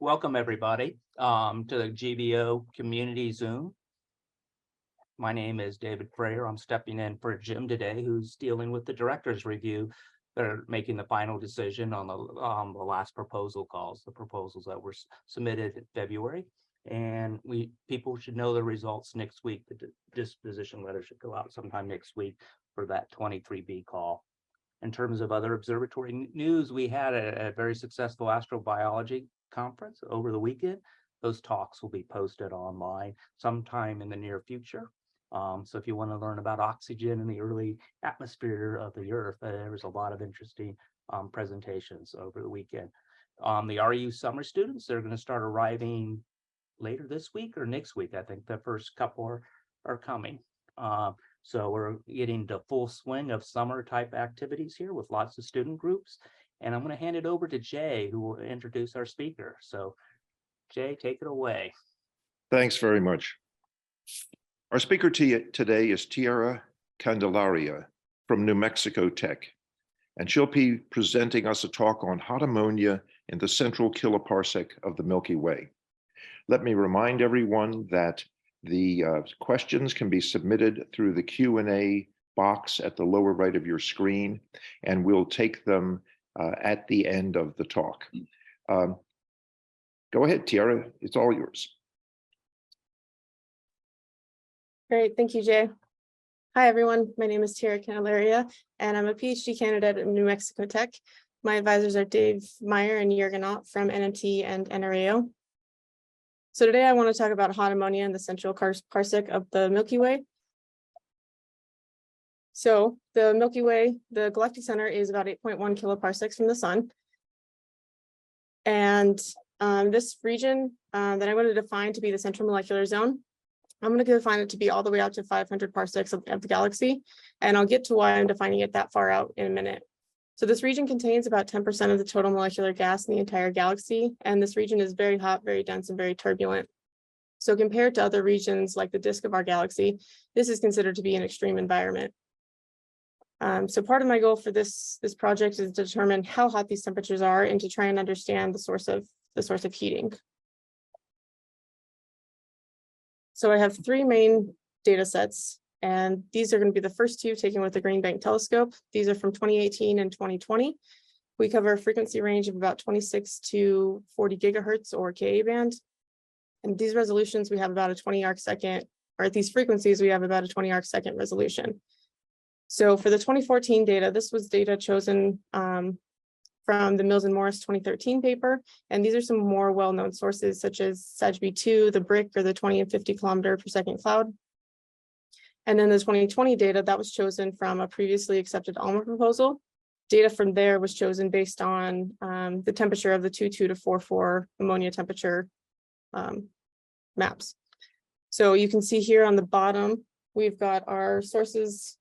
Welcome everybody to the GBO Community Zoom. My name is David Frayer. I'm stepping in for Jim today, who's dealing with the director's review. They're making the final decision on the last proposal calls, the proposals that were submitted in February. And people should know the results next week. The disposition letter should go out sometime next week for that 23B call. In terms of other observatory news, we had a very successful astrobiology conference over the weekend. Those talks will be posted online sometime in the near future. So if you want to learn about oxygen in the early atmosphere of the Earth, there was a lot of interesting presentations over the weekend. The RU summer students, they're going to start arriving later this week or next week. I think the first couple are coming. So we're getting the full swing of summer type activities here with lots of student groups. And I'm going to hand it over to Jay, who will introduce our speaker. So Jay, take it away. Thanks very much. Our speaker today is Tierra Candelaria from New Mexico Tech, and she'll be presenting us a talk on hot ammonia in the central kiloparsec of the Milky Way. Let me remind everyone that the questions can be submitted through the Q&A box at the lower right of your screen, and we'll take them at the end of the talk. Go ahead, Tierra, it's all yours. Great, thank you, Jay. Hi, everyone. My name is Tierra Candelaria, and I'm a PhD candidate at New Mexico Tech. My advisors are Dave Meyer and Jürgen Ott from NMT and NRAO. So today I want to talk about hot ammonia in the central parsec of the Milky Way. So the Milky Way, the Galactic Center is about 8.1 kiloparsecs from the sun. And this region that I'm going to define to be the central molecular zone, I'm going to define it to be all the way out to 500 parsecs of the galaxy. And I'll get to why I'm defining it that far out in a minute. So this region contains about 10% of the total molecular gas in the entire galaxy. And this region is very hot, very dense, and very turbulent. So compared to other regions like the disk of our galaxy, this is considered to be an extreme environment. So part of my goal for this project is to determine how hot these temperatures are and to try and understand the source of heating. So I have three main data sets, and these are going to be the first two taken with the Green Bank telescope. These are from 2018 and 2020. We cover a frequency range of about 26 to 40 gigahertz or Ka band. And these resolutions, we have about a 20 arc second, or at these frequencies, we have about a 20 arc second resolution. So for the 2014 data, this was data chosen from the Mills and Morris 2013 paper. And these are some more well-known sources such as SAGB2, the BRIC, or the 20 and 50 kilometer per second cloud. And then the 2020 data that was chosen from a previously accepted ALMA proposal. Data from there was chosen based on the temperature of the 2.2 to 4.4 ammonia temperature maps. So you can see here on the bottom, we've got our sources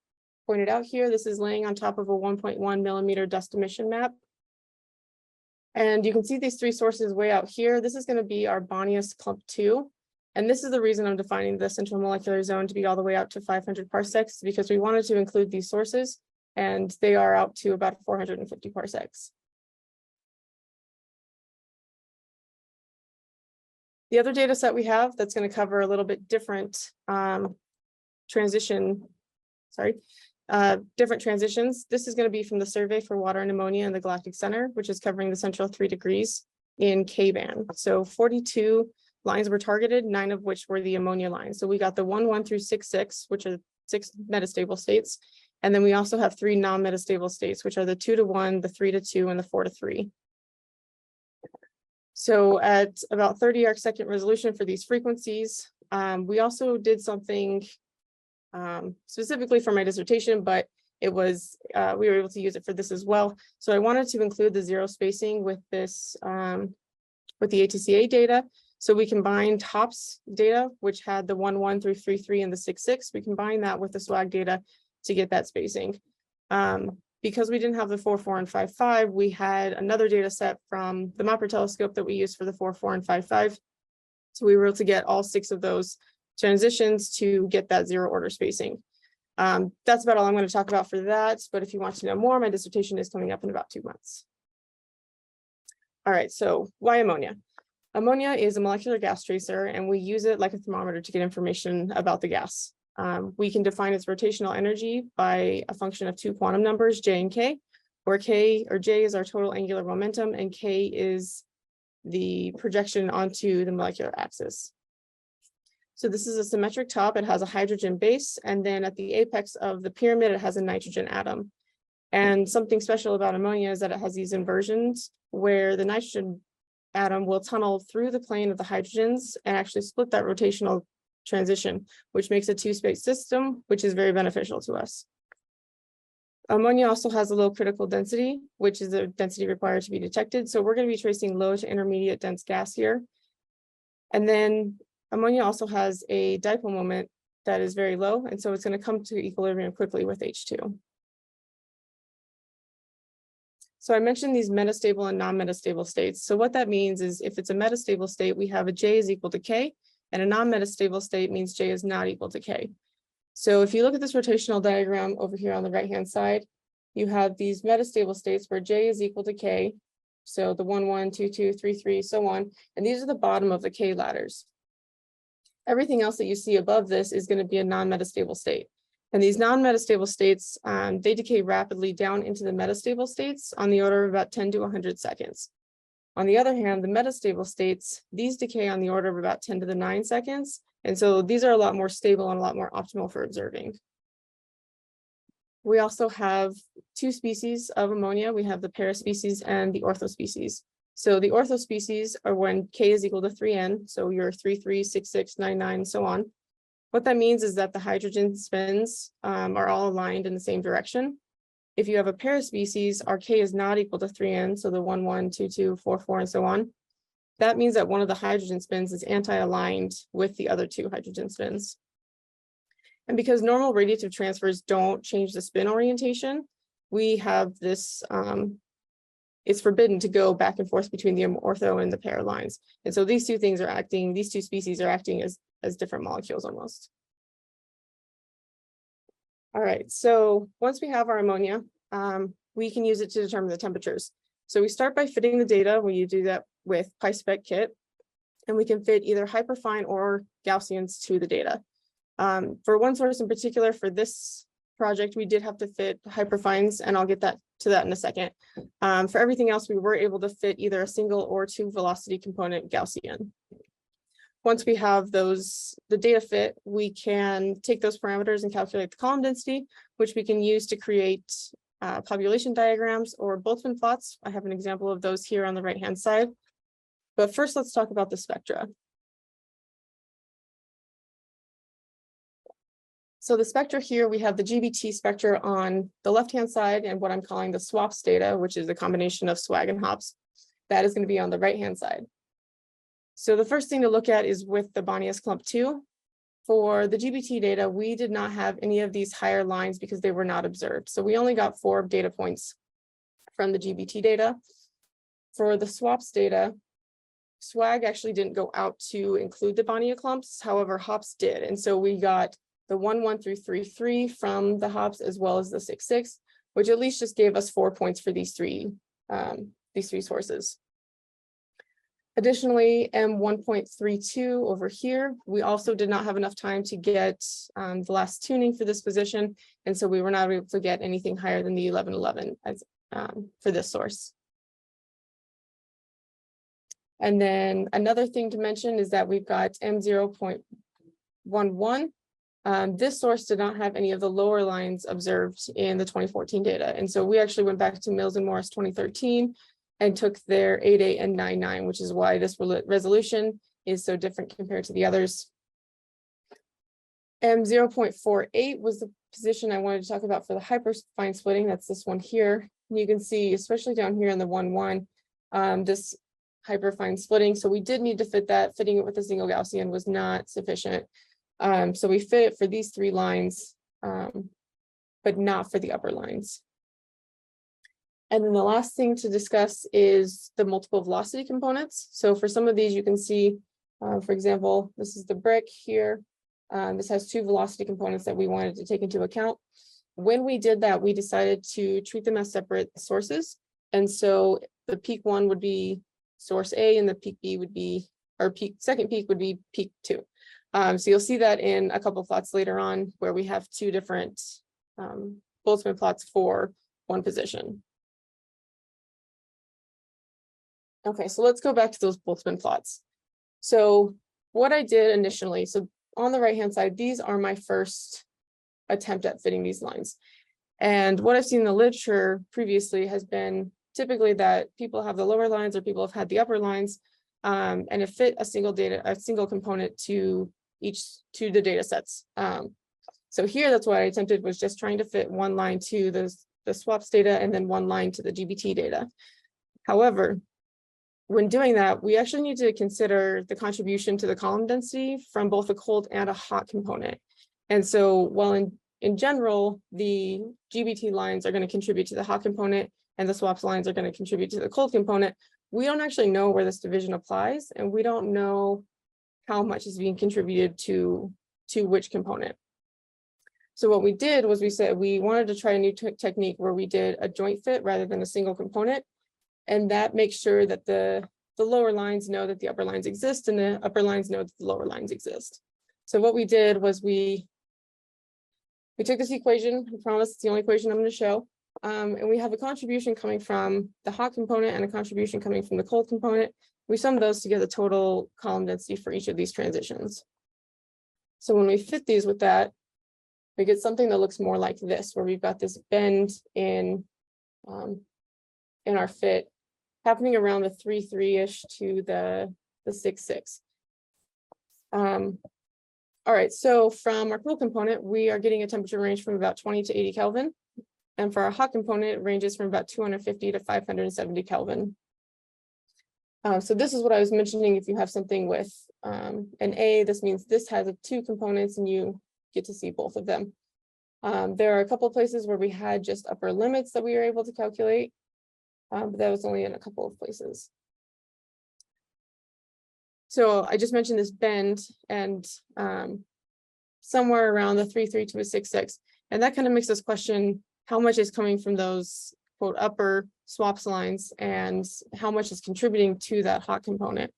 pointed out here. This is laying on top of a 1.1 millimeter dust emission map. And you can see these three sources way out here. This is going to be our bonniest clump 2. And this is the reason I'm defining the central molecular zone to be all the way out to 500 parsecs, because we wanted to include these sources, and they are out to about 450 parsecs. The other data set we have that's going to cover a little bit different different transitions. This is going to be from the survey for Water and Ammonia in the Galactic Center, which is covering the central 3 degrees in K band. So 42 lines were targeted, 9 of which were the ammonia lines. So we got the 1,1 through 6,6, which are 6 metastable states. And then we also have 3 non-metastable states, which are the 2 to 1, the 3 to 2, and the 4 to 3. So at about 30 arc second resolution for these frequencies, we also did something specifically for my dissertation, but it was we were able to use it for this as well. So I wanted to include the zero spacing with this with the ATCA data. So we combined HOPS data, which had the 1.1 through 3.3 and the 6.6. We combined that with the SWAG data to get that spacing. Because we didn't have the 4.4 and 5.5, we had another data set from the Mapper telescope that we used for the 4.4 and 5.5. So we were able to get all 6 of those transitions to get that zero order spacing. That's about all I'm going to talk about for that. But if you want to know more, my dissertation is coming up in about 2 months. All right, so why ammonia? Ammonia is a molecular gas tracer, and we use it like a thermometer to get information about the gas. We can define its rotational energy by a function of two quantum numbers, J and K, where K or J is our total angular momentum and K is the projection onto the molecular axis. So this is a symmetric top. It has a hydrogen base, and then at the apex of the pyramid, it has a nitrogen atom. And something special about ammonia is that it has these inversions where the nitrogen atom will tunnel through the plane of the hydrogens and actually split that rotational transition, which makes a two-state system, which is very beneficial to us. Ammonia also has a low critical density, which is the density required to be detected. So we're going to be tracing low to intermediate dense gas here. And then ammonia also has a dipole moment that is very low, and so it's going to come to equilibrium quickly with H2. So I mentioned these metastable and non-metastable states. So what that means is if it's a metastable state, we have a J is equal to K, and a non-metastable state means J is not equal to K. So if you look at this rotational diagram over here on the right-hand side, you have these metastable states where J is equal to K. So the 1, 1, 2, 2, 3, 3, so on. And these are the bottom of the K ladders. Everything else that you see above this is going to be a non-metastable state. And these non-metastable states, they decay rapidly down into the metastable states on the order of about 10 to 100 seconds. On the other hand, the metastable states, these decay on the order of about 10 to the 9 seconds. And so these are a lot more stable and a lot more optimal for observing. We also have two species of ammonia. We have the paraspecies and the orthospecies. So the orthospecies are when K is equal to 3N. So your 3, 3, 6, 6, 9, 9, and so on. What that means is that the hydrogen spins are all aligned in the same direction. If you have a paraspecies, our K is not equal to 3N. So the 1, 1, 2, 2, 4, 4, and so on. That means that one of the hydrogen spins is anti-aligned with the other two hydrogen spins. And because normal radiative transfers don't change the spin orientation, we have this, it's forbidden to go back and forth between the ortho and the pair lines. And so these two things are acting, these two species are acting as different molecules almost. All right, so once we have our ammonia, we can use it to determine the temperatures. So we start by fitting the data when you do that with PySpec kit, and we can fit either hyperfine or Gaussians to the data. For one source in particular, for this project, we did have to fit hyperfines, and I'll get to that in a second. For everything else, we were able to fit either a single or two velocity component Gaussian. Once we have the data fit, we can take those parameters and calculate the column density, which we can use to create population diagrams or Boltzmann plots. I have an example of those here on the right-hand side. But first, let's talk about the spectra. So the spectra here, we have the GBT spectra on the left-hand side and what I'm calling the SWAPS data, which is a combination of swag and hops. That is going to be on the right-hand side. So the first thing to look at is with the Bonius clump 2. For the GBT data, we did not have any of these higher lines because they were not observed. So we only got 4 data points from the GBT data. For the SWAPS data, swag actually didn't go out to include the Bonia clumps. However, hops did. And so we got the 1, 1 through 3, 3 from the hops, as well as the 6, 6, which at least just gave us 4 points for these three sources. Additionally, M1.32 over here, we also did not have enough time to get the last tuning for this position. And so we were not able to get anything higher than the 1111 as, for this source. And then another thing to mention is that we've got M0.11. This source did not have any of the lower lines observed in the 2014 data. And so we actually went back to Mills and Morris 2013 and took their 8.8 and 9.9, which is why this resolution is so different compared to the others. M0.48 was the position I wanted to talk about for the hyperfine splitting. That's this one here. And you can see, especially down here in the 1, 1, this hyperfine splitting. So we did need to fit that. Fitting it with a single Gaussian was not sufficient. So we fit it for these 3 lines, but not for the upper lines. And then the last thing to discuss is the multiple velocity components. So for some of these, you can see, for example, this is the brick here. This has 2 velocity components that we wanted to take into account. When we did that, we decided to treat them as separate sources. And so the peak one would be source A, and the peak B would be, or second peak would be peak 2. So you'll see that in a couple plots later on where we have 2 different Boltzmann plots for one position. Okay, so let's go back to those Boltzmann plots. So what I did initially, so on the right-hand side, these are my first attempt at fitting these lines. And what I've seen in the literature previously has been typically that people have the lower lines or people have had the upper lines, and it fit a single component to the data sets. So here, that's what I attempted, was just trying to fit one line to the swaps data and then one line to the GBT data. However, when doing that, we actually need to consider the contribution to the column density from both a cold and a hot component. And so while in general, the GBT lines are going to contribute to the hot component and the swaps lines are going to contribute to the cold component, we don't actually know where this division applies, and we don't know how much is being contributed to which component. So what we did was we said we wanted to try a new technique where we did a joint fit rather than a single component. And that makes sure that the lower lines know that the upper lines exist and the upper lines know that the lower lines exist. So what we did was we took this equation. I promise it's the only equation I'm going to show. And we have a contribution coming from the hot component and a contribution coming from the cold component. We sum those to get the total column density for each of these transitions. So when we fit these with that, we get something that looks more like this, where we've got this bend in our fit happening around the 3.3-ish to the 6.6. All right, so from our cool component, we are getting a temperature range from about 20 to 80 Kelvin. And for our hot component, it ranges from about 250 to 570 Kelvin. So this is what I was mentioning. If you have something with an A, this means this has 2 components and you get to see both of them. There are a couple of places where we had just upper limits that we were able to calculate, but that was only in a couple of places. So I just mentioned this bend, and somewhere around the 3.3 to a 6.6, and that kind of makes us question how much is coming from those quote upper swaps lines and how much is contributing to that hot component.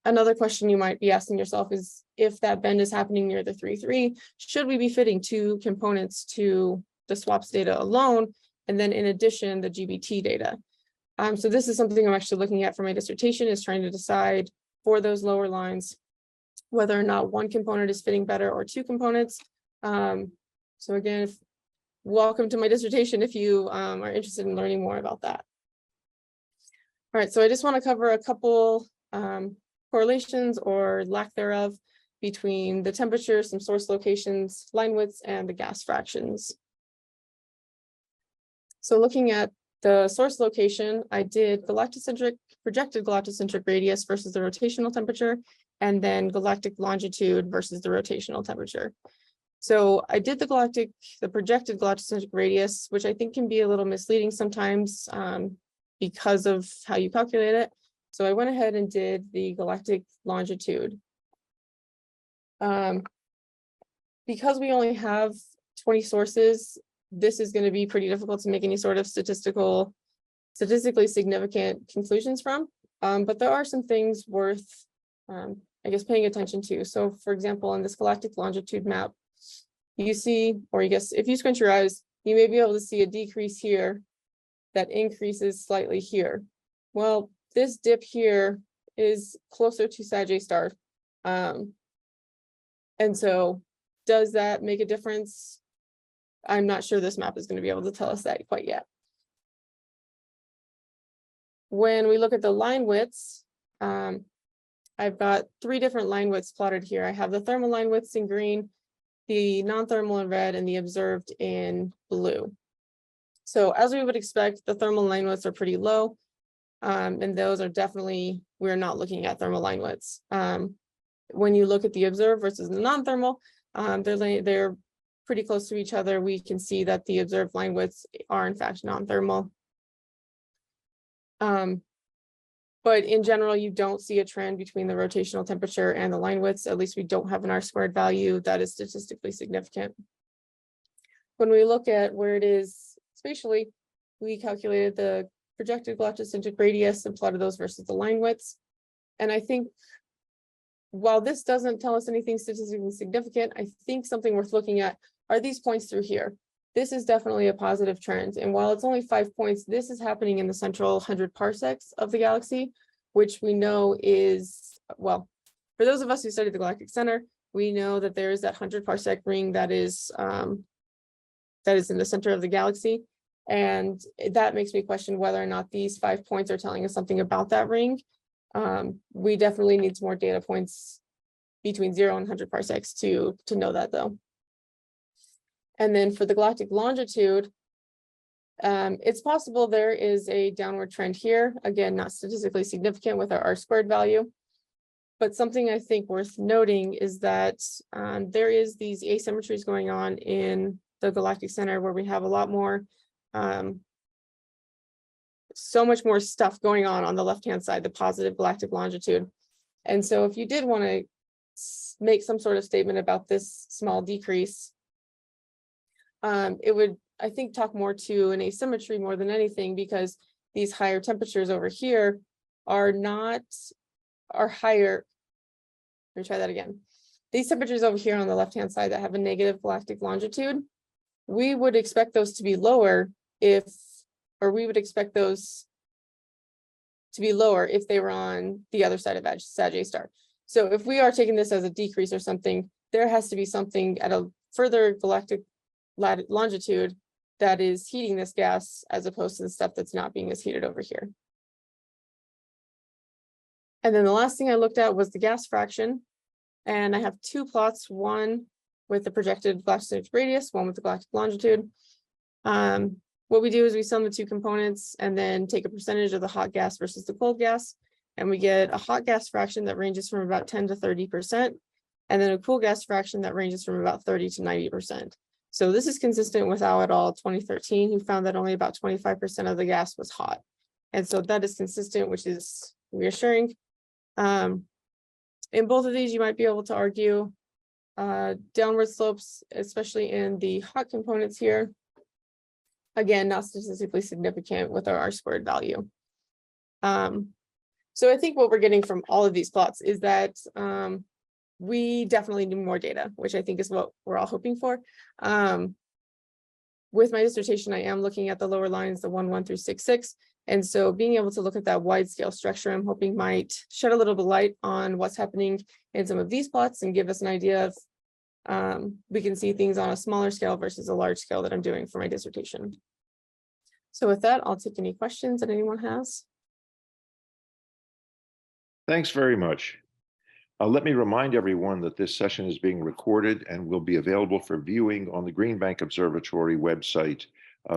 Another question you might be asking yourself is, if that bend is happening near the 3.3, should we be fitting 2 components to the swaps data alone, and then in addition, the GBT data? So this is something I'm actually looking at for my dissertation, is trying to decide for those lower lines whether or not one component is fitting better or 2 components. So again, welcome to my dissertation if you are interested in learning more about that. All right, so I just want to cover a couple correlations or lack thereof between the temperature, some source locations, line widths, and the gas fractions. So looking at the source location, I did projected galactocentric radius versus the rotational temperature, and then galactic longitude versus the rotational temperature. So I did the projected galactocentric radius, which I think can be a little misleading sometimes because of how you calculate it. So I went ahead and did the galactic longitude. Because we only have 20 sources, this is going to be pretty difficult to make any sort of statistically significant conclusions from. But there are some things worth, I guess, paying attention to. So for example, in this galactic longitude map, you see, or I guess if you squint your eyes, you may be able to see a decrease here that increases slightly here. Well, this dip here is closer to Sag A star. And so does that make a difference? I'm not sure this map is going to be able to tell us that quite yet. When we look at the line widths, I've got 3 different line widths plotted here. I have the thermal line widths in green, the non-thermal in red, and the observed in blue. So as we would expect, the thermal line widths are pretty low. And those are definitely, we're not looking at thermal line widths. When you look at the observed versus the non-thermal, they're pretty close to each other. We can see that the observed line widths are in fact non-thermal. But in general, you don't see a trend between the rotational temperature and the line widths. At least we don't have an R-squared value that is statistically significant. When we look at where it is spatially, we calculated the projected galactocentric radius and plotted those versus the line widths. And I think while this doesn't tell us anything statistically significant, I think something worth looking at are these points through here. This is definitely a positive trend. And while it's only 5 points, this is happening in the central 100 parsecs of the galaxy, which we know is, well, for those of us who study the Galactic Center, we know that there is that 100 parsec ring that is in the center of the galaxy. And that makes me question whether or not these 5 points are telling us something about that ring. We definitely need some more data points between 0 and 100 parsecs to know that, though. And then for the galactic longitude, it's possible there is a downward trend here. Again, not statistically significant with our R² value. But something I think worth noting is that there is these asymmetries going on in the Galactic Center where we have a lot more, so much more stuff going on the left-hand side, the positive galactic longitude. And so if you did want to make some sort of statement about this small decrease, it would, I think, talk more to an asymmetry more than anything, because these higher temperatures over here are higher. Let me try that again. These temperatures over here on the left-hand side that have a negative galactic longitude, we would expect those to be lower if they were on the other side of Sag A star. So if we are taking this as a decrease or something, there has to be something at a further galactic longitude that is heating this gas as opposed to the stuff that's not being as heated over here. And then the last thing I looked at was the gas fraction. And I have 2 plots, one with the projected galactocentric radius, one with the galactic longitude. What we do is we sum the 2 components and then take a percentage of the hot gas versus the cold gas. And we get a hot gas fraction that ranges from about 10 to 30%. And then a cool gas fraction that ranges from about 30 to 90%. So this is consistent with Al et al. 2013, who found that only about 25% of the gas was hot. And so that is consistent, which is reassuring. In both of these, you might be able to argue downward slopes, especially in the hot components here. Again, not statistically significant with our R² value. So I think what we're getting from all of these plots is that we definitely need more data, which I think is what we're all hoping for. With my dissertation, I am looking at the lower lines, the 1, 1 through 6, 6. And so being able to look at that wide scale structure, I'm hoping might shed a little bit of light on what's happening in some of these plots and give us an idea of, we can see things on a smaller scale versus a large scale that I'm doing for my dissertation. So with that, I'll take any questions that anyone has. Thanks very much. Let me remind everyone that this session is being recorded and will be available for viewing on the Green Bank Observatory website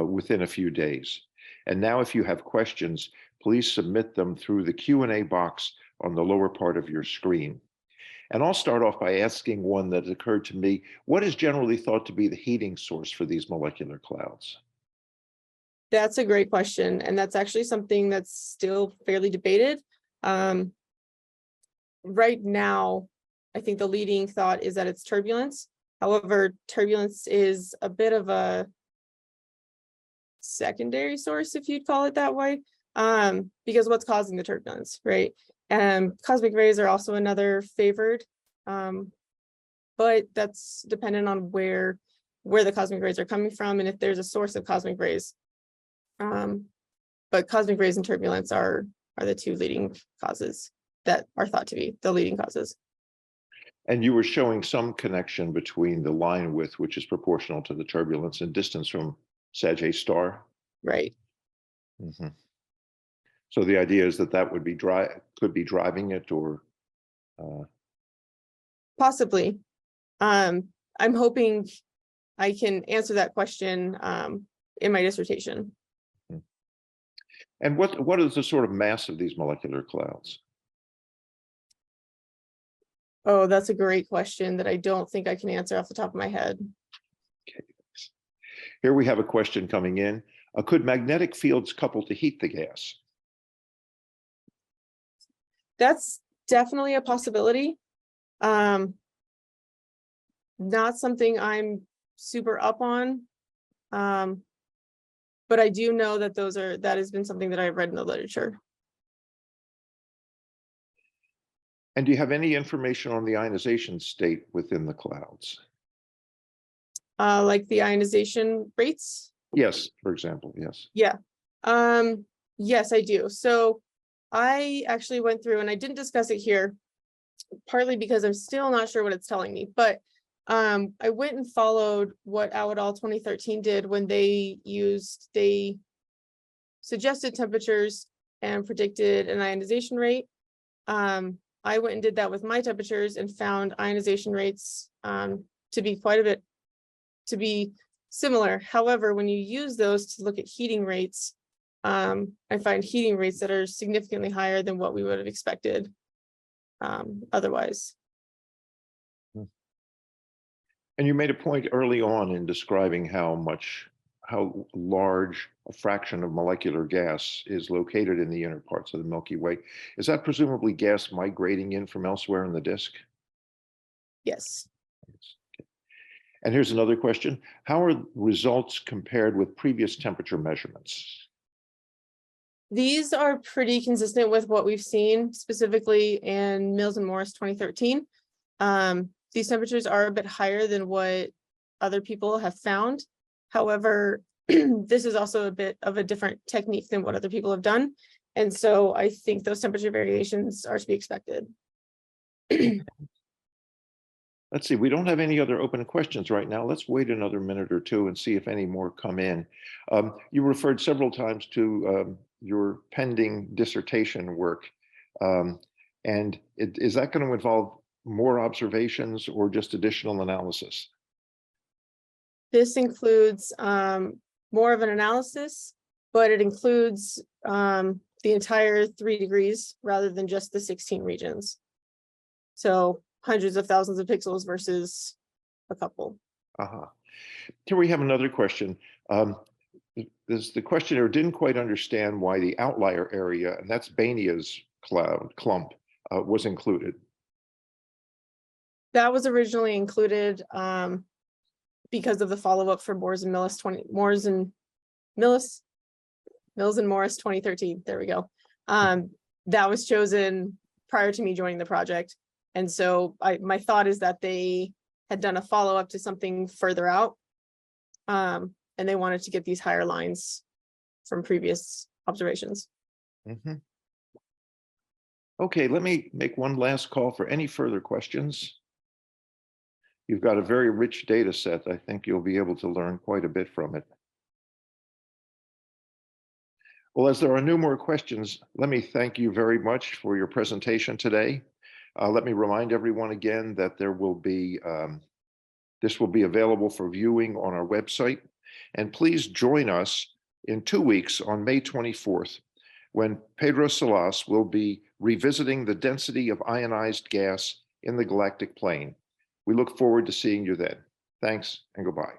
within a few days. And now, if you have questions, please submit them through the Q&A box on the lower part of your screen. And I'll start off by asking one that occurred to me. What is generally thought to be the heating source for these molecular clouds? That's a great question. And that's actually something that's still fairly debated. Right now, I think the leading thought is that it's turbulence. However, turbulence is a bit of a secondary source, if you'd call it that way, because what's causing the turbulence, right? Cosmic rays are also another favored, but that's dependent on where the cosmic rays are coming from and if there's a source of cosmic rays. But cosmic rays and turbulence are the 2 leading causes that are thought to be the leading causes. And you were showing some connection between the line width, which is proportional to the turbulence, and distance from Sag A star. Right. Mm-hmm. So the idea is that would be could be driving it, or possibly. I'm hoping I can answer that question in my dissertation. And what is the sort of mass of these molecular clouds? Oh, that's a great question that I don't think I can answer off the top of my head. Okay. Here we have a question coming in. Could magnetic fields couple to heat the gas? That's definitely a possibility. Not something I'm super up on. But I do know that that has been something that I've read in the literature. And do you have any information on the ionization state within the clouds? Like the ionization rates? Yes, for example, yes. Yeah. Yes, I do. So I actually went through, and I didn't discuss it here, partly because I'm still not sure what it's telling me, but I went and followed what Au et al. 2013 did when they suggested temperatures and predicted an ionization rate. I went and did that with my temperatures and found ionization rates to be similar. However, when you use those to look at heating rates, I find heating rates that are significantly higher than what we would have expected otherwise. And you made a point early on in describing how large a fraction of molecular gas is located in the inner parts of the Milky Way. Is that presumably gas migrating in from elsewhere in the disk? Yes. And here's another question. How are results compared with previous temperature measurements? These are pretty consistent with what we've seen specifically in Mills and Morris 2013. These temperatures are a bit higher than what other people have found. However, this is also a bit of a different technique than what other people have done. And so I think those temperature variations are to be expected. Let's see, we don't have any other open questions right now. Let's wait another minute or two and see if any more come in. You referred several times to your pending dissertation work. And is that going to involve more observations or just additional analysis? This includes more of an analysis, but it includes the entire 3 degrees rather than just the 16 regions. So hundreds of thousands of pixels versus a couple. Here we have another question. The questioner didn't quite understand why the outlier area, and that's Bania's clump, was included. That was originally included because of the follow-up for Mills and Morris 2013. There we go. That was chosen prior to me joining the project. And so my thought is that they had done a follow-up to something further out. And they wanted to get these higher lines from previous observations. Okay, let me make one last call for any further questions. You've got a very rich data set. I think you'll be able to learn quite a bit from it. Well, as there are no more questions, let me thank you very much for your presentation today. Let me remind everyone again that this will be available for viewing on our website. And please join us in 2 weeks on May 24th, when Pedro Salas will be revisiting the density of ionized gas in the galactic plane. We look forward to seeing you then. Thanks and goodbye.